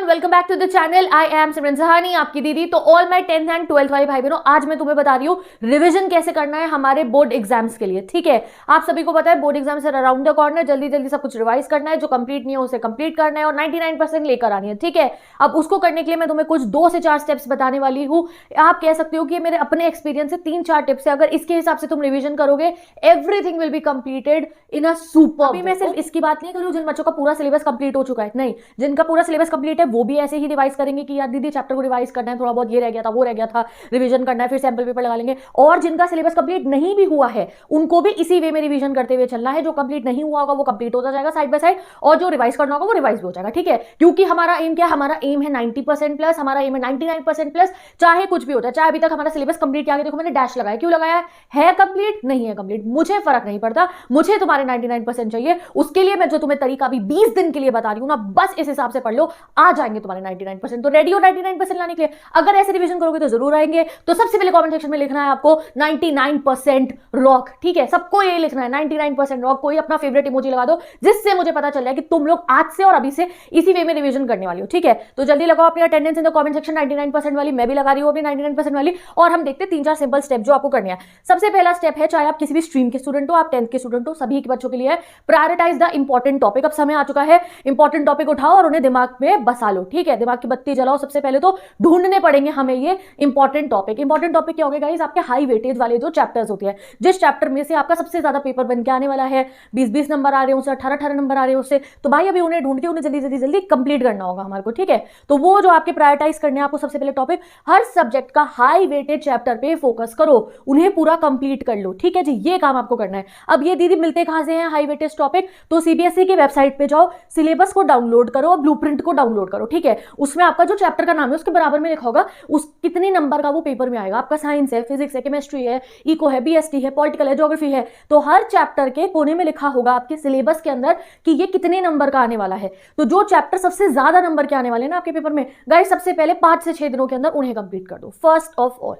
Welcome back to the channel. I am Simran Sahani, आपकी दीदी। तो all my 10th and 12th वाले भाई बहनों, आज मैं तुम्हें बता रही हूँ रिवीजन कैसे करना है हमारे बोर्ड एग्जाम्स के लिए। ठीक है, आप सभी को पता है बोर्ड एग्जाम से अराउंड द कॉर्नर, जल्दी जल्दी सब कुछ रिवाइज करना है, जो कंप्लीट नहीं है उसे कंप्लीट करना है और 99% लेकर आनी है। ठीक है, अब उसको करने के लिए मैं तुम्हें कुछ 2 से 4 स्टेप्स बताने वाली हूँ। आप कह सकते हो कि मेरे अपने एक्सपीरियंस से 3-4 टिप्स है, अगर इसके हिसाब से तुम रिविजन करोगे everything will be completed in a super. अभी मैं सिर्फ इसकी बात नहीं करूँ जिन बच्चों का पूरा सिलेबस कंप्लीट हो चुका है, नहीं, जिनका पूरा सिलेबस कंप्लीट है वो भी ऐसे ही रिवाइज करेंगे कि यार दीदी चैप्टर को रिवाइज करना है, थोड़ा बहुत ये रह गया था वो रह गया था, रिवीजन करना है, फिर सैंपल पेपर लगा लेंगे। और जिनका सिलेबस कंप्लीट नहीं भी हुआ है उनको भी इसी वे में रिवीजन करते हुए चलना है। जो कंप्लीट नहीं हुआ होगा वो कंप्लीट होता जाएगा साइड बाय साइड, और जो रिवाइज करना होगा वो रिवाइज भी हो जाएगा। ठीक है, क्योंकि हमारा एम क्या है, हमारा एम है 90% प्लस, हमारा एम है 99% प्लस, चाहे कुछ भी होता है। चाहे अभी तक हमारा सिलेबस कंप्लीट किया, देखो मैंने डैश लगाया, क्यों लगाया है कंप्लीट नहीं है कंप्लीट, मुझे फर्क नहीं पड़ता, मुझे तुम्हारे 99% चाहिए। उसके लिए मैं जो तुम्हें तरीका अभी 20 दिन के लिए बता रही हूं ना, बस इस हिसाब से पढ़ लो, आ जाएंगे तुम्हारे 99%। तो रेडी हो 99% लाने के लिए? अगर ऐसे रिवीजन करोगे तो जरूर आएंगे। तो सबसे पहले कमेंट सेक्शन में लिखना है आपको 99% रॉक। ठीक है, सबको ये लिखना है 99% रॉक। कोई अपना फेवरेट इमोजी लगा दो जिससे मुझे पता चल जाए कि तुम लोग आज से और अभी से इसी वे में रिवीजन करने वाली हो। ठीक है, तो जल्दी लगाओ अपनी attendance in the comment section 99% वाली। मैं भी लगा रही हूं अपनी 99% वाली, और हम देखते हैं 3-4 सिंपल स्टेप जो आपको करने हैं। सबसे पहला स्टेप है, चाहे आप किसी भी स्ट्रीम के स्टूडेंट हो, आप 10th के स्टूडेंट हो, सभी के बच्चों के लिए प्रायोरिटाइज द इंपॉर्टेंट टॉपिक। अब समय आ चुका है, इंपॉर्टेंट टॉपिक उठाओ और उन्हें दिमाग में बसा लो। ठीक है, दिमाग की बत्ती जलाओ। सबसे पहले तो ढूंढने पड़ेंगे हमें ये इंपॉर्टेंट टॉपिक। इंपॉर्टेंट टॉपिक क्या होगा गाइस? आपके हाई वेटेज वाले जो चैप्टर्स होते हैं, जिस चैप्टर में से आपका सबसे ज्यादा पेपर बन के आने वाला है, 20-20 नंबर आ रहे हैं उससे, 18-18 नंबर आ रहे हैं उससे, तो भाई अभी उन्हें ढूंढ के उन्हें जल्दी जल्दी जल्दी कंप्लीट करना होगा हमारे को। ठीक है, तो वो जो आपके प्रायोरिटाइज करने हैं आपको सबसे पहले टॉपिक, हर सब्जेक्ट का हाई वेटेज चैप्टर पे फोकस करो, उन्हें पूरा कंप्लीट कर लो। ठीक है जी, ये काम आपको करना है। अब ये दीदी मिलते कहां से हैं हाई वेटेज टॉपिक? तो सीबीएसई की वेबसाइट पे जाओ, सिलेबस को डाउनलोड करो और ब्लूप्रिंट को डाउनलोड करो। ठीक है, उसमें आपका जो चैप्टर का नाम है उसके बराबर में लिखा होगा उस कितने नंबर का वो पेपर में आएगा। आपका साइंस है, फिजिक्स है, केमिस्ट्री है, इको है, बीएसटी है, पॉलिटिकल है, ज्योग्राफी है, तो हर चैप्टर के कोने में लिखा होगा आपके सिलेबस के अंदर कि ये कितने नंबर का आने वाला है। तो जो चैप्टर सबसे ज्यादा नंबर के आने वाले हैं ना आपके पेपर में, गाइस सबसे पहले 5 से 6 दिनों के अंदर उन्हें कंप्लीट कर दो। फर्स्ट ऑफ ऑल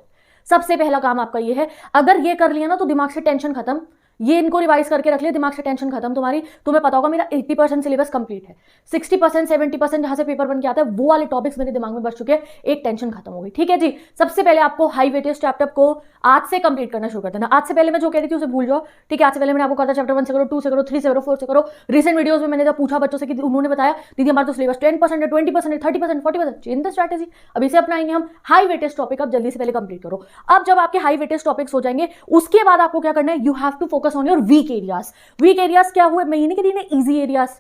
सबसे पहला काम आपका ये है। अगर ये कर लिया ना तो दिमाग से टेंशन खत्म। ये इनको रिवाइज करके रख लिया, दिमाग से टेंशन खत्म तुम्हारी। तुम्हें पता होगा मेरा 80% सिलेबस कंप्लीट है, 60% 70% जहां से पेपर बन के आता है वो वाले टॉपिक्स मेरे दिमाग में बच चुके हैं, एक टेंशन खत्म हो गई। ठीक है जी, सबसे पहले आपको हाई वेटेज चैप्टर को आज से कंप्लीट करना शुरू कर देना। आज से पहले मैं जो कह रही थी उसे भूल जाओ। ठीक है, आज से पहले मैंने आपको कहा था चैप्टर 1 से करो, 2 से करो, 3 से करो, 4 से करो। रिसेंट वीडियोस में मैंने जब पूछा बच्चों से कि उन्होंने बताया दीदी हमारा तो सिलेबस 10% है, 20% है, 30%, 40%, चेंज द स्ट्रैटेजी। अब इसे अपनाएंगे हम। हाई वेटेज टॉपिक अब जल्दी से पहले कंप्लीट करो। अब जब आपके हाई वेटेज टॉपिक्स हो जाएंगे उसके बाद आपको क्या करना है, you have to focus on your weak areas. Weak areas क्या हुए? मैं ये नहीं कह रही ना इजी एरियाज,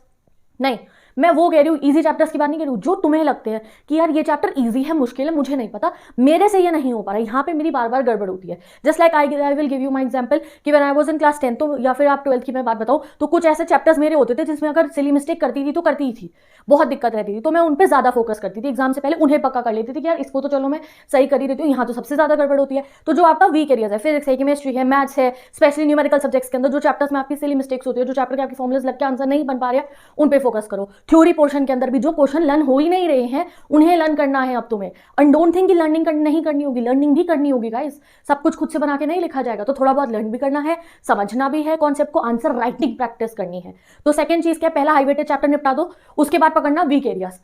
नहीं, मैं वो कह रही हूं इजी चैप्टर्स की बात नहीं कह रही हूं, जो तुम्हें लगते हैं कि यार ये चैप्टर इजी है, मुश्किल है, मुझे नहीं पता, मेरे से ये नहीं हो पा रहा, यहां पे मेरी बार बार गड़बड़ होती है। Just like I will give you my example कि when I was in class 10 तो या फिर आप 12th की मैं बात बताऊं तो कुछ ऐसे चैप्टर्स मेरे होते थे जिसमें अगर सिली मिस्टेक करती थी तो करती ही थी, बहुत दिक्कत रहती थी, तो मैं उन पर ज्यादा फोकस करती थी। एग्जाम से पहले उन्हें पक्का कर लेती थी कि यार इसको तो चलो मैं सही कर ही देती हूँ, यहाँ तो सबसे ज्यादा गड़बड़ होती है। तो जो आपका वीक एरियाज है, फिजिक्स है, केमिस्ट्री है, मैथ्स है, स्पेशली न्यूमेरिकल सब्जेक्ट्स के अंदर जो चैप्टर्स में आपकी सिली मिस्टेक्स होती है, जो चैप्टर के आपके फॉर्मुलेस लग के आंसर नहीं बन पा रहे हैं, उन पे फोकस करो। थ्योरी पोर्शन के अंदर भी जो क्वेश्चन लर्न हो ही नहीं रहे हैं उन्हें लर्न करना है अब तुम्हें। एंड डोंट थिंक कि लर्निंग नहीं करनी होगी, लर्निंग भी करनी होगी गाइस। सब कुछ खुद से बना के नहीं लिखा जाएगा, तो थोड़ा बहुत लर्न भी करना है, समझना भी है कॉन्सेप्ट को, आंसर राइटिंग प्रैक्टिस करनी है। तो सेकंड चीज क्या, पहला हाई वेटेज चैप्टर निपटा दो, उसके बाद पकड़ना वीक एरियाज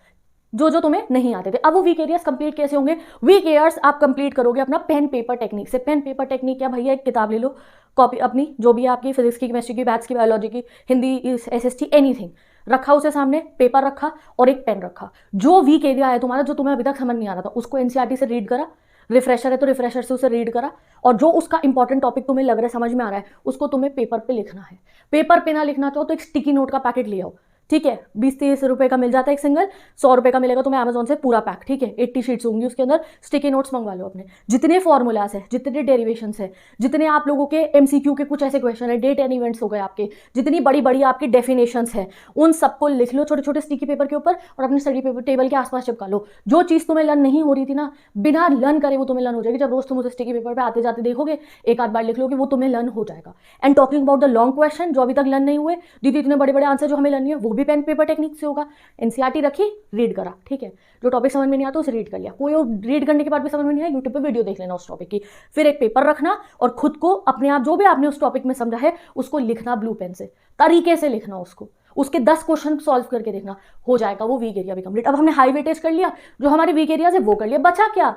जो जो तुम्हें नहीं आते थे। अब वो वीक एरियाज कंप्लीट कैसे होंगे? वीक एरियाज आप कंप्लीट करोगे अपना पेन पेपर टेक्निक से। पेन पेपर टेक्निक क्या भैया, एक किताब ले लो, कॉपी अपनी जो भी है आपकी, फिजिक्स की, केमिस्ट्री की, मैथ्स की, बायोलॉजी की, हिंदी, एसएसटी, एनीथिंग रखा, उसे सामने पेपर रखा और एक पेन रखा। जो वीक एरिया है तुम्हारा, जो तुम्हें अभी तक समझ नहीं आ रहा था, उसको एनसीईआरटी से रीड करा, रिफ्रेशर है तो रिफ्रेशर से उसे रीड करा, और जो उसका इंपॉर्टेंट टॉपिक तुम्हें लग रहा है, समझ में आ रहा है, उसको तुम्हें पेपर पे लिखना है। पेपर पे ना लिखना चाहो तो एक स्टिकी नोट का पैकेट ले आओ। ठीक है, 20-30 रुपए का मिल जाता है एक सिंगल, 100 रुपए का मिलेगा तुम्हें अमेजोन से पूरा पैक। ठीक है, 80 शीट्स होंगी उसके अंदर, स्टिकी नोट्स मंगवा लो अपने। जितने फॉर्मूलाज है, जितने डेरिवेशंस है, जितने आप लोगों के एमसीक्यू के कुछ ऐसे क्वेश्चन है, डेट एंड इवेंट्स हो गए आपके, जितनी बड़ी बड़ी आपकी डेफिनेशंस है, उन सबको लिख लो छोटे छोटे स्टिकी पेपर के ऊपर और अपने स्टडी पेपर टेबल के आसपास चिपका लो। जो चीज़ तुम्हें लर्न नहीं हो रही थी ना, बिना लर्न करे वो तुम्हें लर्न हो जाएगी। जब रोज तुम उसे स्टिकी पेपर पर आते जाते देखोगे, एक आध बार लिख लोगे, वो तुम्हें लर्न हो जाएगा। And talking about the long question जो अभी तक लर्न नहीं हुए, दीदी इतने बड़े बड़े आंसर जो हमें लर्न नहीं है, वो भी पेन पेपर टेक्निक से होगा। एनसीईआरटी रखी, रीड करा। ठीक है, जो टॉपिक समझ में नहीं आता उसे रीड कर लिया, कोई रीड करने के बाद भी समझ में नहीं आया, यूट्यूब पे वीडियो देख लेना उस टॉपिक की। फिर एक पेपर रखना और खुद को अपने आप जो भी आपने उस टॉपिक में समझा है उसको लिखना ब्लू पेन से, तरीके से लिखना उसको। उसके 10 क्वेश्चन सॉल्व करके देखना, हो जाएगा वो वीक एरिया भी कंप्लीट। अब हमने हाई वेटेज कर लिया, जो हमारे वीक एरियाज है वो कर लिया, बचा क्या,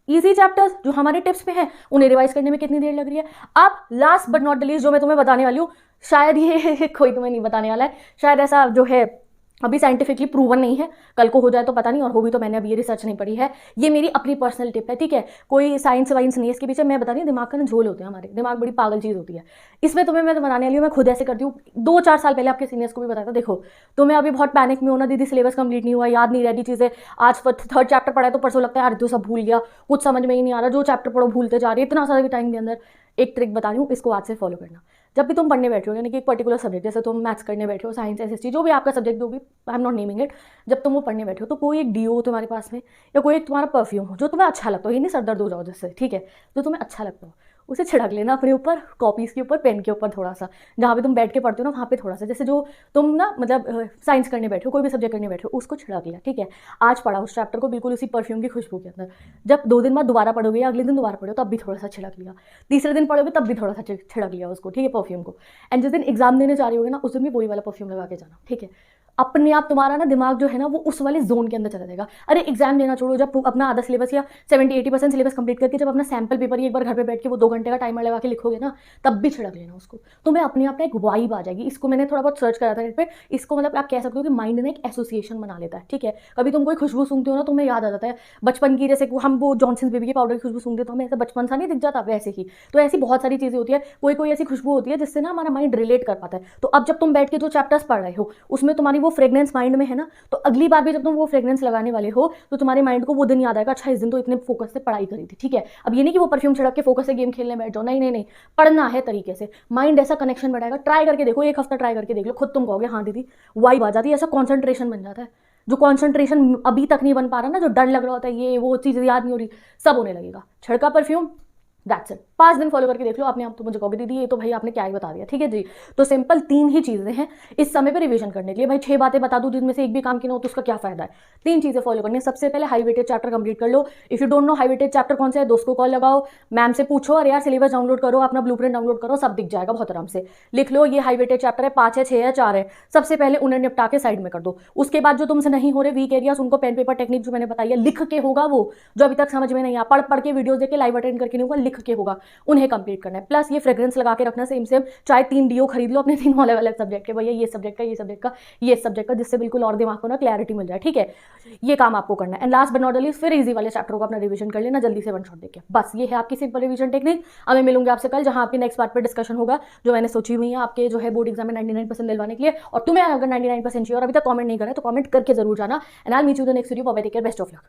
इजी चैप्टर्स जो हमारे टिप्स पे हैं उन्हें रिवाइज करने में कितनी देर लग रही है। अब last but not the least जो मैं तुम्हें बताने वाली हूँ, शायद ये कोई तुम्हें नहीं बताने वाला है, शायद ऐसा जो है अभी साइंटिफिकली प्रूवन नहीं है, कल को हो जाए तो पता नहीं, और हो भी तो मैंने अभी ये रिसर्च नहीं पढ़ी है, ये मेरी अपनी पर्सनल टिप है, ठीक है, कोई साइंस वाइंस नहीं है इसके पीछे। मैं बता रही हूँ, दिमाग का ना झोल होते हैं हमारे, दिमाग बड़ी पागल चीज़ होती है। इसमें तुम्हें मैं बनाने वाली हूँ, मैं खुद ऐसे करती हूँ, 2-4 साल पहले आपके सीनियर्स को भी बताया था, देखो तुम्हें अभी बहुत पैनिक में हो ना, दीदी सिलेबस कंप्लीट नहीं हुआ, याद नहीं रहती चीज़ें, आज 3rd चैप्टर पढ़ा है तो परसों लगता है यार तो सब भूल गया, कुछ समझ में ही नहीं आ रहा, जो चैप्टर पढ़ो भूलते जा रही है, इतना सारा भी टाइम के अंदर। एक ट्रिक बता रही हूँ, इसको आज से फॉलो करना। जब भी तुम पढ़ने बैठे हो, यानी कि एक पर्टिकुलर सब्जेक्ट, जैसे तुम मैथ्स करने बैठे हो, साइंस, एसएसटी, जो भी आपका सब्जेक्ट जो भी, I am not naming it, जब तुम वो पढ़ने बैठे हो तो कोई एक डीओ हो तुम्हारे पास में, या कोई एक तुम्हारा परफ्यूम हो जो तुम्हें अच्छा लगता हो, ये नहीं सर दर्द हो जाओ जिससे, ठीक है, जो तुम्हें अच्छा लगता हो उसे छिड़क लेना अपने ऊपर, कॉपीज़ के ऊपर, पेन के ऊपर, थोड़ा सा जहाँ पे तुम बैठ के पढ़ते हो ना वहाँ पे थोड़ा सा, जैसे जो तुम ना मतलब साइंस करने बैठे हो, कोई भी सब्जेक्ट करने बैठे हो, उसको छिड़क लिया, ठीक है। आज पढ़ा उस चैप्टर को बिल्कुल उसी परफ्यूम की खुशबू के अंदर, जब 2 दिन बाद दोबारा पढ़ोगे या अगले दिन दोबारा पढ़ो तब भी थोड़ा सा छिड़क लिया, तीसरे दिन पढ़ोगे तब भी थोड़ा सा छिड़क लिया उसको, ठीक है, परफ्यूम को। एंड जिस दिन एग्जाम देने जा रही होगे ना उस दिन भी वही वाला परफ्यूम लगा के जाना, ठीक है। अपने आप तुम्हारा ना दिमाग जो है ना वो उस वाले जोन के अंदर चला जाएगा। अरे एग्जाम देना छोड़ो, जब अपना आधा सिलेबस या 70-80% सिलेबस कंप्लीट करके जब अपना सैम्पल पेपर ही एक बार घर पे बैठ के वो 2 घंटे का टाइमर लगा के लिखोगे ना, तब भी छिड़क लेना उसको, तुम्हें अपने आप ना एक वाइब आ जाएगी। इसको मैंने थोड़ा बहुत सर्च करा था नेट पे, इसको मतलब आप कह सकते हो कि माइंड ने एक एसोसिएशन बना लेता है, ठीक है। कभी तुम कोई खुशबू सूंघते हो ना, तुम्हें याद आ जाता है बचपन की, जैसे हम वो जॉनसन्स बेबी के पाउडर की खुशबू सूंघते तो हमें ऐसा बचपन सा नहीं दिख जाता, वैसे ही तो ऐसी बहुत सारी चीज़ें होती है, कोई कोई ऐसी खुशबू होती है जिससे ना हमारा माइंड रिलेट कर पाता है। तो अब जब तुम बैठ के जो चैप्टर्स पढ़ रहे हो उसमें तुम्हारी वो फ्रेग्रेंस माइंड है ना, तो अगली बार भी जब तुम वो फ्रेग्रेंस लगाने वाले हो तो तुम्हारे माइंड को वो दिन याद आएगा, अच्छा इस दिन तो इतने फोकस से पढ़ाई करी थी, ठीक है। अब ये नहीं कि वो परफ्यूम छिड़क के फोकस से गेम खेलने बैठ जाओ, नहीं नहीं नहीं, पढ़ना है तरीके से, माइंड ऐसा कनेक्शन बढ़ाएगा। ट्राई करके देखो, 1 हफ्ता ट्राई करके देख लो, खुद तुम कहोगे हाँ दीदी वाइब आ जाती है, ऐसा कॉन्सेंट्रेशन बन जाता है। जो कॉन्सेंट्रेशन अभी तक नहीं बन पा रहा ना, जो डर लग रहा होता है, ये वो चीज़ याद नहीं हो रही, सब होने लगेगा। छिड़का परफ्यूम, दैट्स इट। 5 दिन फॉलो करके देख लो, अपने आप तो मुझे कहोगे दीदी ये तो भाई आपने क्या ही बता दिया, ठीक है जी। तो सिंपल 3 ही चीज़ें हैं इस समय पे रिवीजन करने के लिए। भाई 6 बातें बता दूं जिनमें से एक भी काम की ना हो तो उसका क्या फायदा है। 3 चीज़ें फॉलो करनी है। सबसे पहले हाई वेटेज चैप्टर कंप्लीट कर लो। If you don't know high weightage chapter कौन सा है, दोस्त को कॉल लगाओ, मैम से पूछो, और यार सिलेबस डाउनलोड करो, अपना ब्लूप्रिंट डाउनलोड करो, सब दिख जाएगा बहुत आराम से। लिख लो ये हाई वेटेज चैप्टर है, 5 है, 6 है, 4 है, सबसे पहले उन्हें निपटा के साइड में कर दो। उसके बाद जो तुमसे नहीं हो रहे वीक एरियाज, उनको पेन पेपर टेक्निक जो मैंने बताई है, लिख के होगा वो, जो अभी तक समझ में नहीं आया, पढ़ के वीडियोस देख के लाइव अटेंड करके नहीं होगा, लिख के होगा, उन्हें कंप्लीट करना है। प्लस ये फ्रेग्रेंस लगा के रखना सेम सेम, चाहे 3 डीओ खरीद लो अपने 3 अलग अलग सब्जेक्ट के, भैया ये सब्जेक्ट का, ये सब्जेक्ट का, ये सब्जेक्ट का, जिससे बिल्कुल और दिमाग को ना क्लैरिटी मिल जाए, ठीक है। ये काम आपको करना है। And last but not least, फिर इजी वाले चैप्टर को अपना रिवीजन कर लेना जल्दी से, 1 शॉट देके। बस ये है आपकी सिंपल रिवीजन टेक्निक। अब मैं मिलूंगी आपसे कल, जहां आपकी नेक्स्ट पार्ट पर डिस्कशन होगा, जो मैंने सोची हुई है आपके जो है बोर्ड एग्जाम में 99% दिलवाने के लिए। और तुम्हें अगर 99% चाहिए और अभी तक कमेंट नहीं करा तो कमेंट करके जरूर जाना। And I meet you the next video. Bye bye, take care, best of luck.